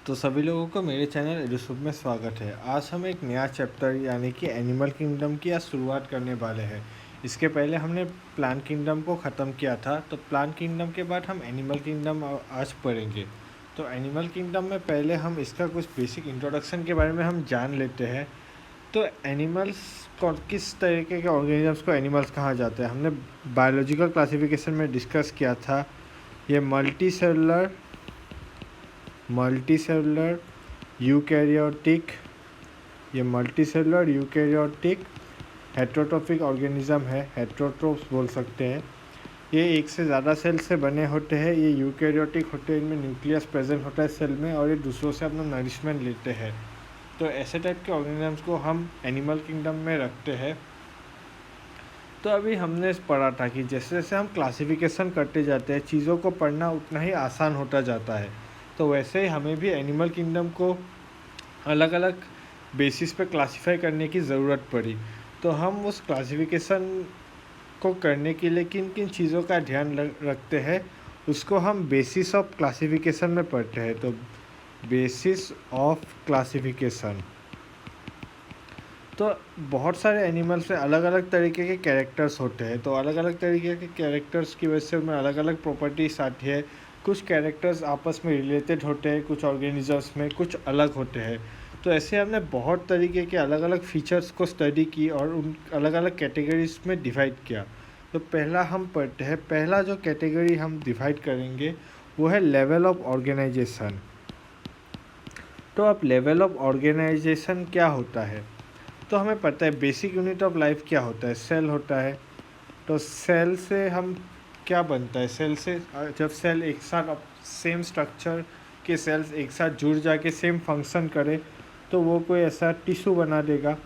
तो सभी लोगों को मेरे चैनल एडुसुब में स्वागत है। आज हम एक नया चैप्टर यानी कि एनिमल किंगडम की आज शुरुआत करने वाले हैं। इसके पहले हमने प्लांट किंगडम को ख़त्म किया था, तो प्लांट किंगडम के बाद हम एनिमल किंगडम आज पढ़ेंगे। तो एनिमल किंगडम में पहले हम इसका कुछ बेसिक इंट्रोडक्शन के बारे में हम जान लेते हैं। तो एनिमल्स किस तरीके के ऑर्गेनिजम्स को एनिमल्स कहा जाता है, हमने बायोलॉजिकल क्लासिफिकेशन में डिस्कस किया था। ये मल्टीसेलुलर यूकैरियोटिक हेट्रोट्रोफिक ऑर्गेनिज्म है, हेट्रोट्रोफ्स बोल सकते हैं। ये एक से ज़्यादा सेल से बने होते हैं। ये यूकैरियोटिक होते हैं, इनमें न्यूक्लियस प्रेजेंट होता है सेल में, और ये दूसरों से अपना नरिशमेंट लेते हैं। तो ऐसे टाइप के ऑर्गेनिजम्स को हम एनिमल किंगडम में रखते हैं। तो अभी हमने पढ़ा था कि जैसे जैसे हम क्लासिफिकेशन करते जाते हैं, चीज़ों को पढ़ना उतना ही आसान होता जाता है। तो वैसे ही हमें भी एनिमल किंगडम को अलग अलग बेसिस पे क्लासिफाई करने की ज़रूरत पड़ी। तो हम उस क्लासिफिकेशन को करने के लिए किन किन चीज़ों का ध्यान रखते हैं, उसको हम बेसिस ऑफ क्लासिफिकेशन में पढ़ते हैं। तो बेसिस ऑफ क्लासिफिकेशन, तो बहुत सारे एनिमल्स में अलग अलग तरीके के कैरेक्टर्स होते हैं। तो अलग अलग तरीके के कैरेक्टर्स की वजह से उनमें अलग अलग प्रॉपर्टीज आती है। कुछ कैरेक्टर्स आपस में रिलेटेड होते हैं, कुछ ऑर्गेनिजम्स में कुछ अलग होते हैं। तो ऐसे हमने बहुत तरीके के अलग अलग फीचर्स को स्टडी की और उन अलग अलग कैटेगरीज में डिवाइड किया। तो पहला हम पढ़ते हैं, पहला जो कैटेगरी हम डिवाइड करेंगे वो है लेवल ऑफ ऑर्गेनाइजेशन। तो अब लेवल ऑफ ऑर्गेनाइजेशन क्या होता है, तो हमें पता है बेसिक यूनिट ऑफ लाइफ क्या होता है, सेल होता है। तो सेल से हम क्या बनता है, सेल से जब सेल एक साथ सेम स्ट्रक्चर के सेल्स एक साथ जुड़ जाके सेम फंक्शन करे तो वो कोई ऐसा टिश्यू बना देगा।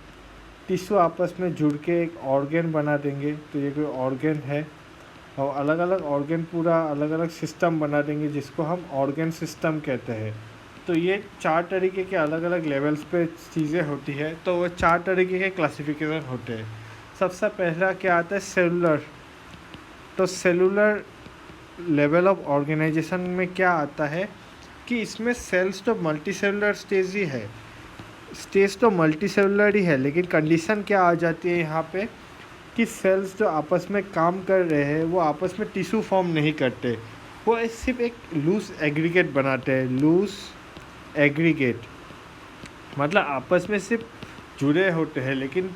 टिश्यू आपस में जुड़ के एक ऑर्गन बना देंगे, तो ये कोई ऑर्गन है। और अलग अलग ऑर्गन पूरा अलग अलग सिस्टम बना देंगे जिसको हम ऑर्गन सिस्टम कहते हैं। तो ये 4 तरीके के अलग अलग लेवल्स पे चीज़ें होती है। तो वो 4 तरीके के क्लासिफिकेशन होते हैं। सबसे पहला क्या आता है, सेलुलर। तो सेलुलर लेवल ऑफ ऑर्गेनाइजेशन में क्या आता है कि इसमें सेल्स तो मल्टी सेलुलर स्टेज ही है, स्टेज तो मल्टी सेलुलर ही है, लेकिन कंडीशन क्या आ जाती है यहाँ पे कि सेल्स जो आपस में काम कर रहे हैं वो आपस में टिश्यू फॉर्म नहीं करते, वो सिर्फ एक लूज एग्रीगेट बनाते हैं। लूज एग्रीगेट मतलब आपस में सिर्फ जुड़े होते हैं, लेकिन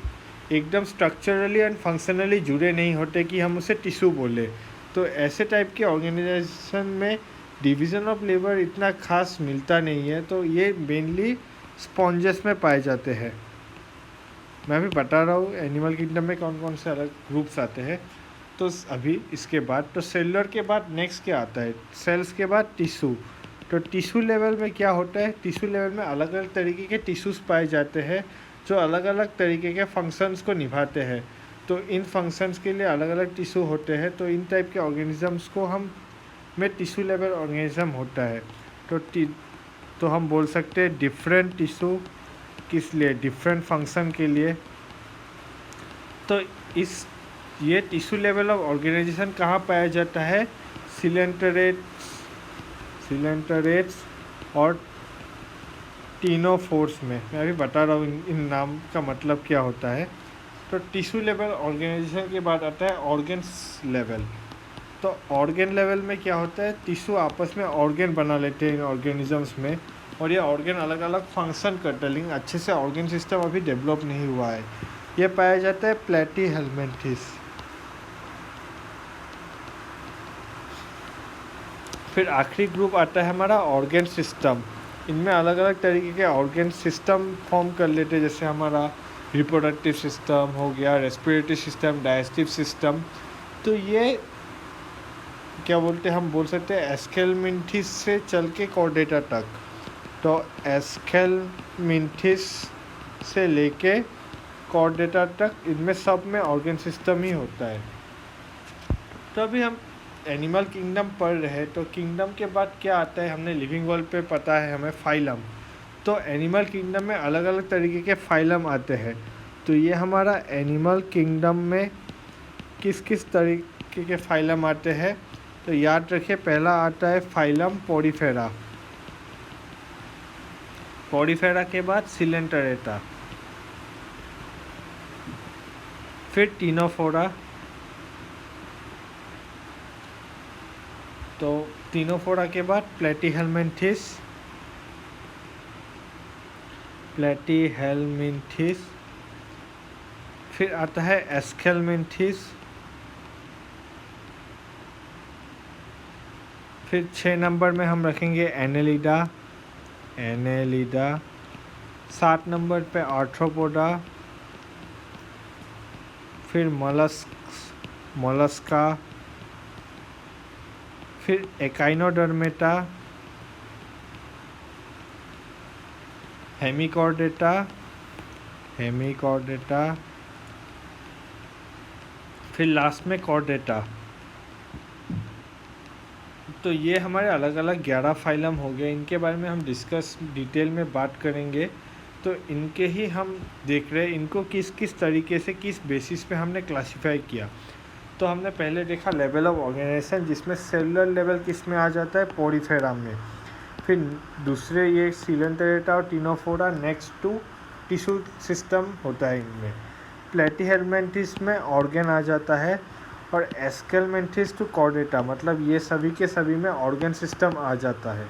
एकदम स्ट्रक्चरली एंड फंक्शनली जुड़े नहीं होते कि हम उसे टिश्यू बोले। तो ऐसे टाइप के ऑर्गेनाइजेशन में डिवीज़न ऑफ लेबर इतना खास मिलता नहीं है। तो ये मेनली स्पॉन्जेस में पाए जाते हैं। मैं भी बता रहा हूँ एनिमल किंगडम में कौन कौन से अलग ग्रुप्स आते हैं। तो अभी इसके बाद तो सेलुलर के बाद नेक्स्ट क्या आता है, सेल्स के बाद टिश्यू। तो टिश्यू लेवल में क्या होता है, टिश्यू लेवल में अलग अलग तरीके के टिश्यूज़ पाए जाते हैं जो अलग अलग तरीके के फंक्शंस को निभाते हैं। तो इन फंक्शंस के लिए अलग अलग टिश्यू होते हैं। तो इन टाइप के ऑर्गेनिजम्स को हम में टिश्यू लेवल ऑर्गेनिज्म होता है। तो हम बोल सकते हैं डिफरेंट टिश्यू, किस लिए, डिफरेंट फंक्शन के लिए। तो ये टिश्यू लेवल ऑफ ऑर्गेनाइजेशन कहाँ पाया जाता है, सिलेंटरेट्स और टीनोफोर्स में। मैं अभी बता रहा हूँ इन नाम का मतलब क्या होता है। तो टिश्यू लेवल ऑर्गेनाइजेशन के बाद आता है ऑर्गन्स लेवल। तो ऑर्गन लेवल में क्या होता है, टिश्यू आपस में ऑर्गन बना लेते हैं इन ऑर्गेनिजम्स में, और ये ऑर्गन अलग अलग फंक्शन करते हैं, लेकिन अच्छे से ऑर्गन सिस्टम अभी डेवलप नहीं हुआ है। ये पाया जाता है प्लेटीहेल्मिन्थेस। फिर आखिरी ग्रुप आता है हमारा ऑर्गन सिस्टम। इनमें अलग अलग तरीके के ऑर्गन सिस्टम फॉर्म कर लेते हैं, जैसे हमारा रिप्रोडक्टिव सिस्टम हो गया, रेस्पिरेटरी सिस्टम, डाइजेस्टिव सिस्टम। तो ये क्या बोलते हैं, हम बोल सकते हैं एस्केलमिन्थिस से चल के कॉर्डेटा तक। तो एस्केलमिन्थिस से लेके कॉर्डेटा तक इनमें सब में ऑर्गन सिस्टम ही होता है। तो अभी हम एनिमल किंगडम पढ़ रहे हैं। तो किंगडम के बाद क्या आता है, हमने लिविंग वर्ल्ड पे पता है हमें फाइलम। तो एनिमल किंगडम में अलग अलग तरीके के फाइलम आते हैं। तो ये हमारा एनिमल किंगडम में किस किस तरीके के फाइलम आते हैं, तो याद रखिए पहला आता है फाइलम पोरीफेरा। पॉडीफेरा के बाद सिलेंटरेटा, फिर टीनोफोरा, तो टीनोफोरा के बाद प्लेटीहेलमिन्थिस, फिर आता है एस्केलमिन्थिस, फिर 6 नंबर में हम रखेंगे एनेलिडा, 7 नंबर पे आर्थ्रोपोडा, फिर मोलस्का, फिर एकाइनोडर्मेटा, हेमिकॉर्डेटा, फिर लास्ट में कॉर्डेटा। तो ये हमारे अलग अलग 11 फाइलम हो गए। इनके बारे में हम डिटेल में बात करेंगे। तो इनके ही हम देख रहे हैं इनको किस किस तरीके से, किस बेसिस पे हमने क्लासिफाई किया। तो हमने पहले देखा लेवल ऑफ ऑर्गेनाइजेशन, जिसमें सेलुलर लेवल किस में आ जाता है, पॉडीफेरा में। फिर दूसरे ये सिलेंटरेटा और ctenophora next to tissue system होता है इनमें। प्लेटीहेलमिन्थिस में ऑर्गन आ जाता है, और एस्केलमिन्थिस टू कॉर्डेटा, मतलब ये सभी के सभी में ऑर्गन सिस्टम आ जाता है।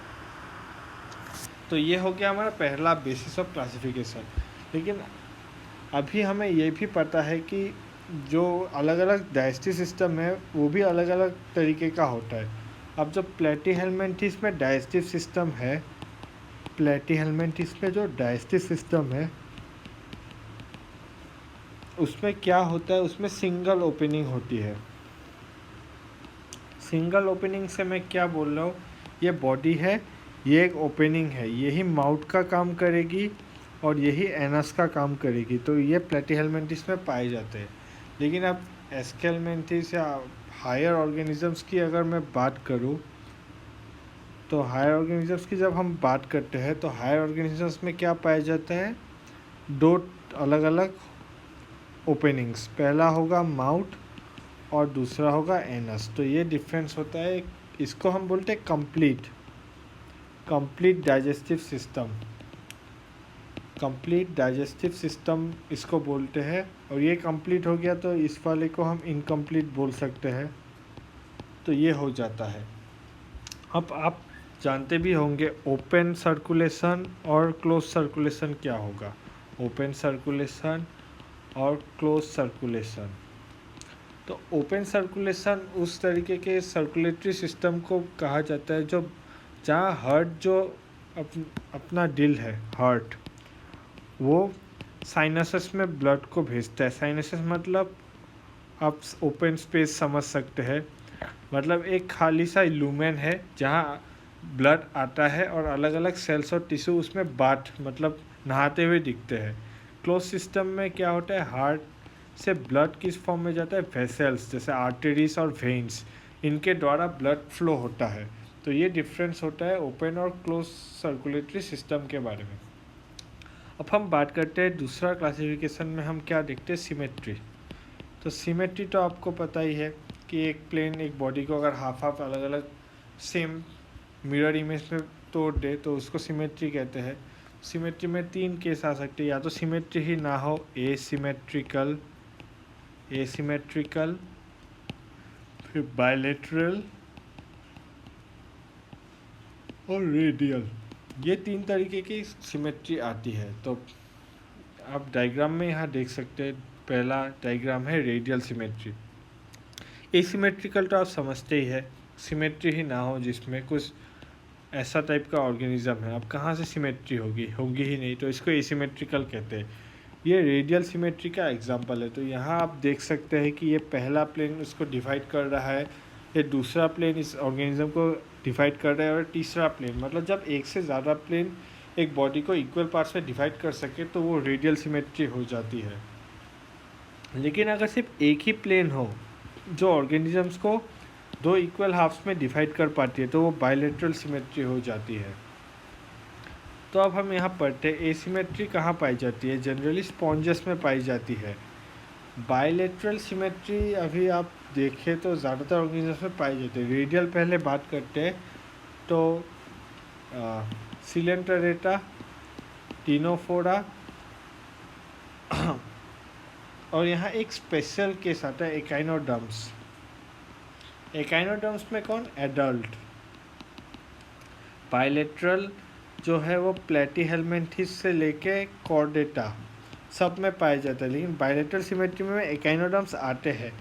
तो ये हो गया हमारा पहला बेसिस ऑफ क्लासिफिकेशन। लेकिन अभी हमें ये भी पता है कि जो अलग अलग डाइजेस्टिव सिस्टम है वो भी अलग अलग तरीके का होता है। अब जो प्लेटीहेलमिन्थिस में डाइजेस्टिव सिस्टम है, प्लेटीहेलमिन्थिस में जो डाइजेस्टिव सिस्टम है उसमें क्या होता है, उसमें सिंगल ओपनिंग होती है। सिंगल ओपनिंग से मैं क्या बोल रहा हूँ, ये बॉडी है, ये एक ओपनिंग है, यही माउथ का काम करेगी और यही एनस का काम करेगी। तो ये प्लेटीहेलमिन्थिस में पाए जाते हैं। लेकिन अब एस्केलमिन्थिस या हायर ऑर्गेनिजम्स की अगर मैं बात करूँ, तो हायर ऑर्गेनिजम्स की जब हम बात करते हैं तो हायर ऑर्गेनिजम्स में क्या पाया जाता है, 2 अलग अलग ओपनिंग्स, पहला होगा माउथ और दूसरा होगा एनस। तो ये डिफरेंस होता है, इसको हम बोलते हैं कंप्लीट डाइजेस्टिव सिस्टम इसको बोलते हैं। और ये कंप्लीट हो गया तो इस वाले को हम इनकम्प्लीट बोल सकते हैं। तो ये हो जाता है। अब आप जानते भी होंगे ओपन सर्कुलेशन और क्लोज सर्कुलेशन क्या होगा। ओपन सर्कुलेशन और क्लोज सर्कुलेशन, तो ओपन सर्कुलेशन उस तरीके के सर्कुलेटरी सिस्टम को कहा जाता है जो जहाँ हार्ट जो अपना दिल है, हार्ट, वो साइनसेस में ब्लड को भेजता है। साइनसेस मतलब आप ओपन स्पेस समझ सकते हैं, मतलब एक खाली सा लूमेन है जहाँ ब्लड आता है और अलग अलग सेल्स और टिश्यू उसमें मतलब नहाते हुए दिखते हैं। क्लोज सिस्टम में क्या होता है, हार्ट से ब्लड किस फॉर्म में जाता है, वेसल्स जैसे आर्टरीज और वेन्स, इनके द्वारा ब्लड फ्लो होता है। तो ये डिफरेंस होता है ओपन और क्लोज सर्कुलेटरी सिस्टम के बारे में। अब हम बात करते हैं दूसरा क्लासिफिकेशन में हम क्या देखते हैं, सिमेट्री। तो सिमेट्री तो आपको पता ही है कि एक प्लेन एक बॉडी को अगर हाफ अलग अलग सेम मिरर इमेज में तोड़ दे तो उसको सिमेट्री कहते हैं। सिमेट्री में 3 केस आ सकते हैं, या तो सिमेट्री ही ना हो, एसिमेट्रिकल, फिर बायलेटरल और रेडियल। ये 3 तरीके की सिमेट्री आती है। तो आप डायग्राम में यहाँ देख सकते हैं, पहला डायग्राम है रेडियल सिमेट्री। एसिमेट्रिकल तो आप समझते ही है, सिमेट्री ही ना हो जिसमें कुछ ऐसा टाइप का ऑर्गेनिज्म है, अब कहाँ से सिमेट्री होगी ही नहीं, तो इसको एसिमेट्रिकल कहते हैं। ये रेडियल सिमेट्री का एग्जांपल है। तो यहाँ आप देख सकते हैं कि ये पहला प्लेन उसको डिवाइड कर रहा है, ये दूसरा प्लेन इस ऑर्गेनिज्म को डिवाइड कर रहा है, और तीसरा प्लेन, मतलब जब एक से ज़्यादा प्लेन एक बॉडी को इक्वल पार्ट्स में डिवाइड कर सके तो वो रेडियल सिमेट्री हो जाती है। लेकिन अगर सिर्फ एक ही प्लेन हो जो ऑर्गेनिजम्स को 2 इक्वल हाफ्स में डिवाइड कर पाती है तो वो बायलेटरल सिमेट्री हो जाती है। तो अब हम यहाँ पढ़ते हैं एसिमेट्री कहाँ पाई जाती है, जनरली स्पॉन्जस में पाई जाती है। बायलेटरल सिमेट्री अभी आप देखें तो ज़्यादातर ऑर्गेनिजम्स में पाई जाती है। रेडियल पहले बात करते हैं तो सिलेंटरेटा टीनोफोरा और यहाँ एक स्पेशल केस आता है एकाइनोडर्म्स। एकाइनोडर्म्स में कौन? एडल्ट। बायलेटरल जो है वो प्लेटीहेलमिन्थेस से लेके कॉर्डेटा सब में पाए जाते हैं, लेकिन बायलेटरल सिमेट्री में एकाइनोडर्म्स आते हैं,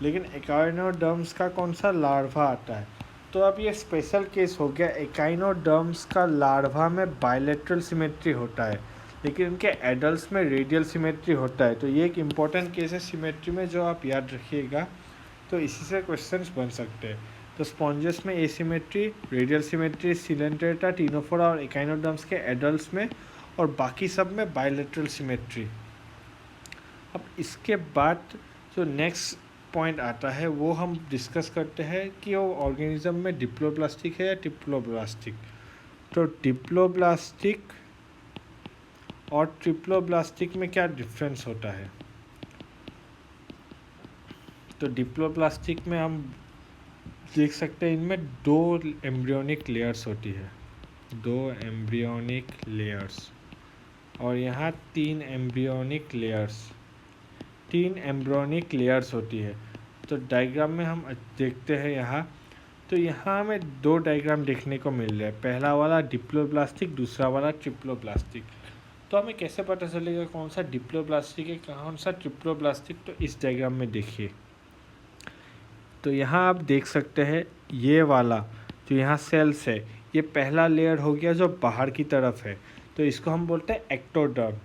लेकिन एकाइनोडर्म्स का कौन सा? लार्वा आता है। तो अब ये स्पेशल केस हो गया, एकाइनोडर्म्स का लार्वा में बायलेटरल सिमेट्री होता है, लेकिन उनके एडल्ट्स में रेडियल सिमेट्री होता है। तो ये एक इम्पॉर्टेंट केस है सिमेट्री में, जो आप याद रखिएगा, तो इसी से क्वेश्चंस बन सकते हैं। तो स्पॉन्जेस में asymmetry, radial symmetry, Coelenterata, Ctenophora और एकाइनोडर्म्स के एडल्ट्स में, और बाकी सब में बायलेटरल सिमेट्री। अब इसके बाद जो नेक्स्ट पॉइंट आता है वो हम डिस्कस करते हैं कि वो ऑर्गेनिज्म में डिप्लोब्लास्टिक है या ट्रिप्लोब्लास्टिक। तो डिप्लोब्लास्टिक और ट्रिप्लोब्लास्टिक में क्या डिफरेंस होता है? तो डिप्लोब्लास्टिक में हम देख सकते हैं इनमें 2 एम्ब्रियोनिक लेयर्स होती है, 2 एम्ब्रियोनिक लेयर्स, और यहाँ 3 एम्ब्रियोनिक लेयर्स, 3 एम्ब्रियोनिक लेयर्स होती है। तो डायग्राम में हम देखते हैं यहाँ, तो यहाँ हमें 2 डायग्राम देखने को मिल रहा है, पहला वाला डिप्लोब्लास्टिक, दूसरा वाला ट्रिप्लोब्लास्टिक। तो हमें कैसे पता चलेगा कौन सा डिप्लोब्लास्टिक है, कौन सा ट्रिप्लोब्लास्टिक? तो इस डायग्राम में देखिए, तो यहाँ आप देख सकते हैं ये वाला जो यहाँ सेल्स है, ये पहला लेयर हो गया जो बाहर की तरफ है, तो इसको हम बोलते हैं एक्टोडर्म।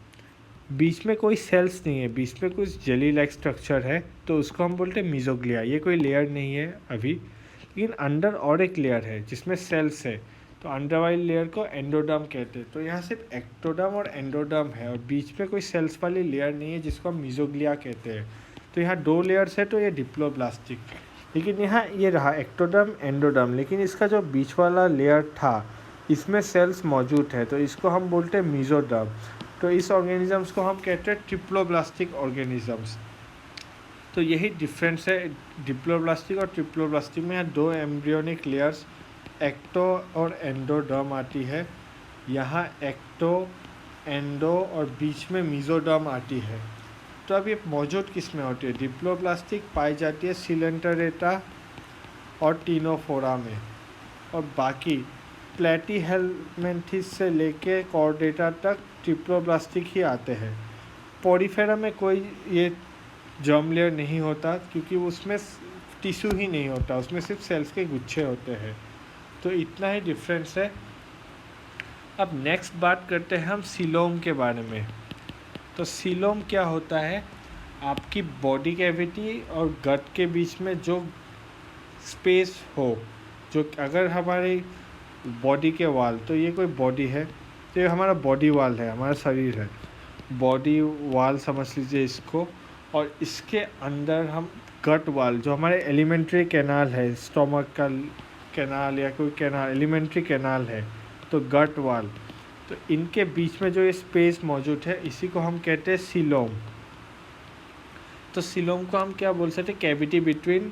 बीच में कोई सेल्स नहीं है, बीच में कुछ जेली लाइक स्ट्रक्चर है, तो उसको हम बोलते हैं मीजोग्लिया। ये कोई लेयर नहीं है अभी, लेकिन अंदर और एक लेयर है जिसमें सेल्स है, तो अंडर वाली लेयर को एंडोडर्म कहते हैं। तो यहाँ सिर्फ एक्टोडर्म और एंडोडर्म है, और बीच में कोई सेल्स वाली लेयर नहीं है जिसको हम मीजोग्लिया कहते हैं। तो यहाँ 2 लेयर्स है, तो ये डिप्लोब्लास्टिक। लेकिन यहाँ ये रहा एक्टोडर्म एंडोडर्म, लेकिन इसका जो बीच वाला लेयर था इसमें सेल्स मौजूद है, तो इसको हम बोलते हैं मीजोडर्म। तो इस ऑर्गेनिजम्स को हम कहते हैं ट्रिप्लोब्लास्टिक ऑर्गेनिजम्स। तो यही डिफरेंस है डिप्लोब्लास्टिक और ट्रिप्लोब्लास्टिक में। यहाँ 2 एम्ब्रियोनिक लेयर्स एक्टो और एंडोडर्म आती है, यहाँ एक्टो, एंडो और बीच में मीजोडर्म आती है। तो अब ये मौजूद किस में होती है? डिप्लोब्लास्टिक पाई जाती है सिलेंटरेटा और टीनोफोरा में, और बाकी प्लेटीहेलमिन्थेस से लेके कॉर्डेटा तक ट्रिप्लोब्लास्टिक ही आते हैं। पोरिफेरा में कोई ये जर्म लेयर नहीं होता, क्योंकि उसमें टिश्यू ही नहीं होता, उसमें सिर्फ सेल्स के गुच्छे होते हैं। तो इतना ही डिफरेंस है। अब नेक्स्ट बात करते हैं हम सीलोम के बारे में। तो सीलोम क्या होता है? आपकी बॉडी कैविटी और गट के बीच में जो स्पेस हो, जो अगर हमारे बॉडी के वाल, तो ये कोई बॉडी है, तो ये हमारा बॉडी वाल है, हमारा शरीर है, बॉडी वाल समझ लीजिए इसको। और इसके अंदर हम गट वाल, जो हमारे एलिमेंट्री कैनाल है, स्टोमक का कैनाल या कोई कैनाल, एलिमेंट्री कैनाल है, तो गट वाल, तो इनके बीच में जो ये स्पेस मौजूद है इसी को हम कहते हैं सीलोम। तो सीलोम को हम क्या बोल सकते हैं? Cavity between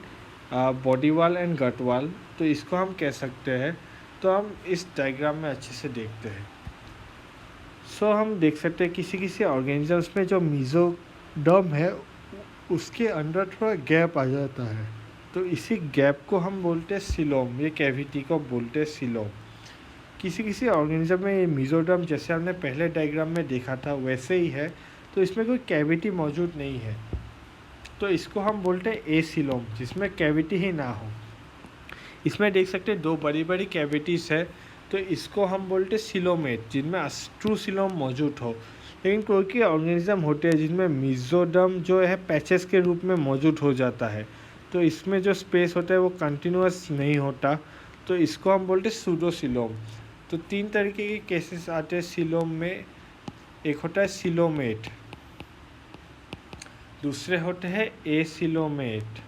body wall and gut wall, तो इसको हम कह सकते हैं। तो हम इस डायग्राम में अच्छे से देखते हैं। सो हम देख सकते हैं किसी किसी ऑर्गेनिजम्स में जो मीजोडर्म है उसके अंदर थोड़ा गैप आ जाता है, तो इसी गैप को हम बोलते हैं सीलोम, ये कैविटी को बोलते हैं सीलोम। किसी किसी ऑर्गेनिज्म में ये मीजोडर्म जैसे हमने पहले डायग्राम में देखा था वैसे ही है, तो इसमें कोई कैविटी मौजूद नहीं है, तो इसको हम बोलते हैं एसीलोम, जिसमें कैविटी ही ना हो। इसमें देख सकते हैं 2 बड़ी बड़ी कैविटीज़ है, तो इसको हम बोलते हैं सीलोमेट, जिनमें अस्ट्रोसीलोम मौजूद हो। लेकिन कोई ऑर्गेनिज्म होते हैं जिनमें मीजोडर्म जो है पैचेस के रूप में मौजूद हो जाता है, तो इसमें जो स्पेस होता है वो कंटिन्यूस नहीं होता, तो इसको हम बोलते हैं सूडोसीलोम। तो 3 तरीके के केसेस आते हैं सीलोम में। एक होता है सीलोमेट, दूसरे होते हैं एसिलोमेट,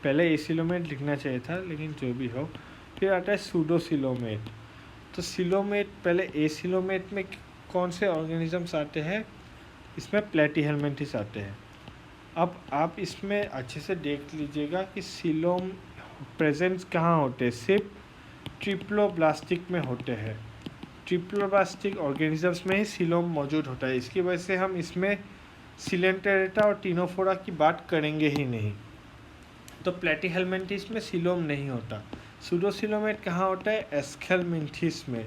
पहले एसिलोमेट लिखना चाहिए था लेकिन जो भी हो। फिर आता है सूडोसिलोमेट। तो सिलोमेट, पहले एसिलोमेट में कौन से ऑर्गेनिजम्स आते हैं? इसमें प्लेटीहेलमिन्थेस आते हैं। अब आप इसमें अच्छे से देख लीजिएगा कि सीलोम प्रेजेंस कहाँ होते हैं? सिर्फ ट्रिप्लोब्लास्टिक में होते हैं। ट्रिप्लोब्लास्टिक ऑर्गेनिजम्स में ही सीलोम मौजूद होता है। इसकी वजह से हम इसमें सिलेंटेरेटा और टिनोफोरा की बात करेंगे ही नहीं। तो प्लेटीहेलमिन्थिस में सीलोम नहीं होता। सूडोसिलोमेट कहाँ होता है? एस्केलमिन्थिस में।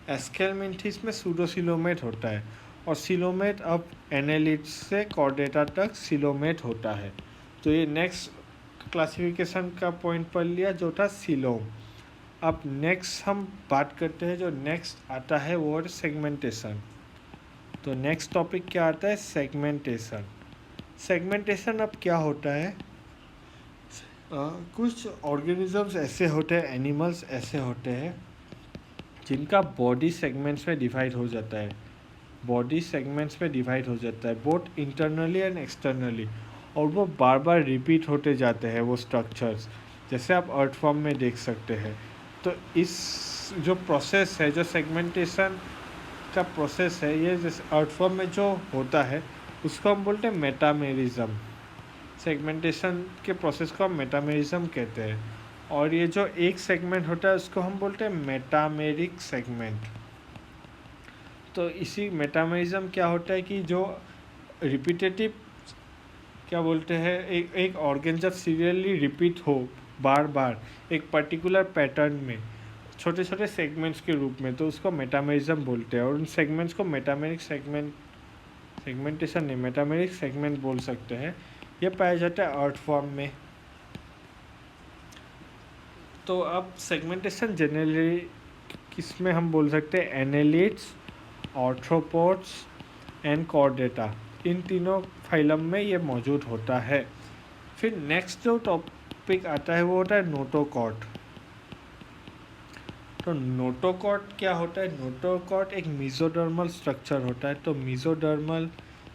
एस्केलमिन्थिस में सूडोसिलोमेट होता है और सिलोमेट अब एनालिड्स से कॉर्डेटा तक सिलोमेट होता है। तो ये नेक्स्ट क्लासिफिकेशन का पॉइंट पढ़ लिया जो था सीलोम। अब नेक्स्ट हम बात करते हैं, जो नेक्स्ट आता है वो है सेगमेंटेशन। तो नेक्स्ट टॉपिक क्या आता है? सेगमेंटेशन। सेगमेंटेशन अब क्या होता है? कुछ ऑर्गेनिजम्स ऐसे होते हैं, एनिमल्स ऐसे होते हैं जिनका बॉडी सेगमेंट्स में डिवाइड हो जाता है। बॉडी सेगमेंट्स में डिवाइड हो जाता है बोथ इंटरनली एंड एक्सटर्नली, और वो बार बार रिपीट होते जाते हैं वो स्ट्रक्चर्स, जैसे आप अर्थवर्म में देख सकते हैं। तो इस जो प्रोसेस है, जो सेगमेंटेशन का प्रोसेस है, ये जैसे अर्थवर्म में जो होता है उसको हम बोलते हैं मेटामेरिज्म। सेगमेंटेशन के प्रोसेस को हम मेटामेरिज्म कहते हैं। और ये जो एक सेगमेंट होता है उसको हम बोलते हैं मेटामेरिक सेगमेंट। तो इसी मेटामेरिज्म क्या होता है कि जो रिपीटेटिव क्या बोलते हैं, एक ऑर्गन जब सीरियली रिपीट हो बार बार एक पर्टिकुलर पैटर्न में छोटे छोटे सेगमेंट्स के रूप में, तो उसको मेटामेरिज्म बोलते हैं। और उन सेगमेंट्स को मेटामेरिक सेगमेंटेशन नहीं, मेटामेरिक सेगमेंट बोल सकते हैं। ये पाया जाता है अर्थवर्म में। तो अब सेगमेंटेशन जनरली किसमें हम बोल सकते हैं? एनालिड्स, आर्थ्रोपोड्स एंड कॉर्डेटा, इन तीनों फाइलम में ये मौजूद होता है। फिर नेक्स्ट जो टॉपिक आता है वो होता है नोटोकॉट। तो नोटोकॉट क्या होता है? नोटोकॉट एक मेसोडर्मल स्ट्रक्चर होता है। तो मेसोडर्मल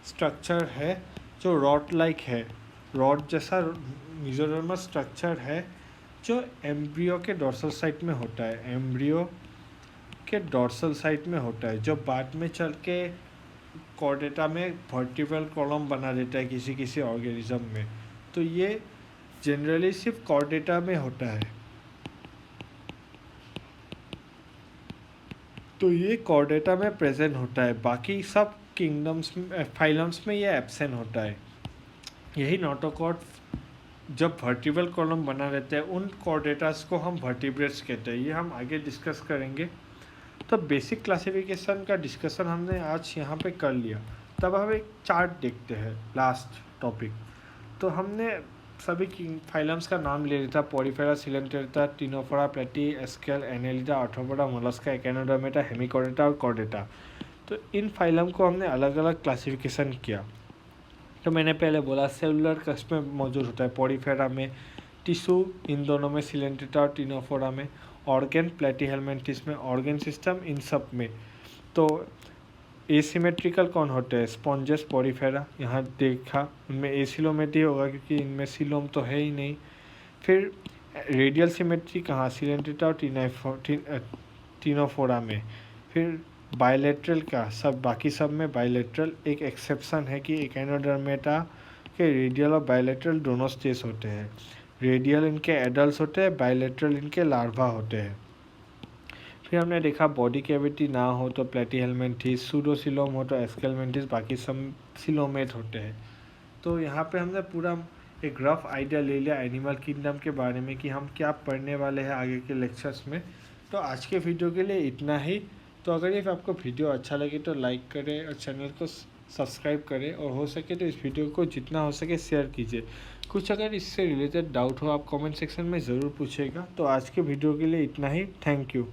स्ट्रक्चर है जो रॉड लाइक है, रॉड जैसा मेसोडर्मल स्ट्रक्चर है जो एम्ब्रियो के डॉर्सल साइट में होता है। एम्ब्रियो के डॉर्सल साइट में होता है, जो बाद में चल के कॉर्डेटा में वर्टिब्रल कॉलम बना देता है किसी किसी ऑर्गेनिज्म में। तो ये जनरली सिर्फ कॉर्डेटा में होता है। तो ये कॉर्डेटा में प्रेजेंट होता है, बाकी सब किंगडम्स में, फाइलम्स में ये एब्सेंट होता है। यही नोटोकॉट जब वर्टिब्रल कॉलम बना रहते हैं उन कॉर्डेटास को हम वर्टिब्रेट्स कहते हैं। ये हम आगे डिस्कस करेंगे। तो बेसिक क्लासिफिकेशन का डिस्कशन हमने आज यहाँ पे कर लिया। तब हम एक चार्ट देखते हैं, लास्ट टॉपिक। तो हमने सभी फाइलम्स का नाम ले लिया था, पोरिफेरा, सिलेंटेरेटा, टिनोफोरा, प्लेटी, aschelminthes, annelida, arthropoda, mollusca, echinodermata, hemichordata और कॉर्डेटा। तो इन फाइलम को हमने अलग अलग क्लासिफिकेशन किया। तो मैंने पहले बोला सेलुलर कस्ट में मौजूद होता है पोरिफेरा में, टिश्यू इन दोनों में, सिलेंटेरेटा और टिनोफोरा में, ऑर्गन प्लेटीहेलमिन्थिस में, ऑर्गन सिस्टम इन सब में। तो एसिमेट्रिकल कौन होते हैं? स्पॉन्जेस, पोरिफेरा, यहाँ देखा उनमें एसिलोमेट ही होगा क्योंकि इनमें सीलोम तो है ही नहीं। फिर रेडियल सिमेट्री कहाँ? सिलेंटेरेटा और टिनोफोरा में। फिर बायलेटरल का सब, बाकी सब में बायलेटरल। एक एक्सेप्शन है कि एकेनोडर्मेटा के रेडियल और बायलेटरल दोनों स्टेज होते हैं। रेडियल इनके एडल्ट होते हैं, बायलेटरल इनके लार्वा होते हैं। फिर हमने देखा बॉडी कैविटी ना हो तो प्लेटीहेलमिन्थिस, सूडोसिलोम हो तो एस्केलमिन्थिस, बाकी सब सिलोमेट होते हैं। तो यहाँ पे हमने पूरा एक रफ आइडिया ले लिया एनिमल किंगडम के बारे में कि हम क्या पढ़ने वाले हैं आगे के लेक्चर्स में। तो आज के वीडियो के लिए इतना ही। तो अगर ये आपको वीडियो अच्छा लगे तो लाइक करें और चैनल को सब्सक्राइब करें, और हो सके तो इस वीडियो को जितना हो सके शेयर कीजिए। कुछ अगर इससे रिलेटेड डाउट हो आप कमेंट सेक्शन में ज़रूर पूछिएगा। तो आज के वीडियो के लिए इतना ही। Thank you.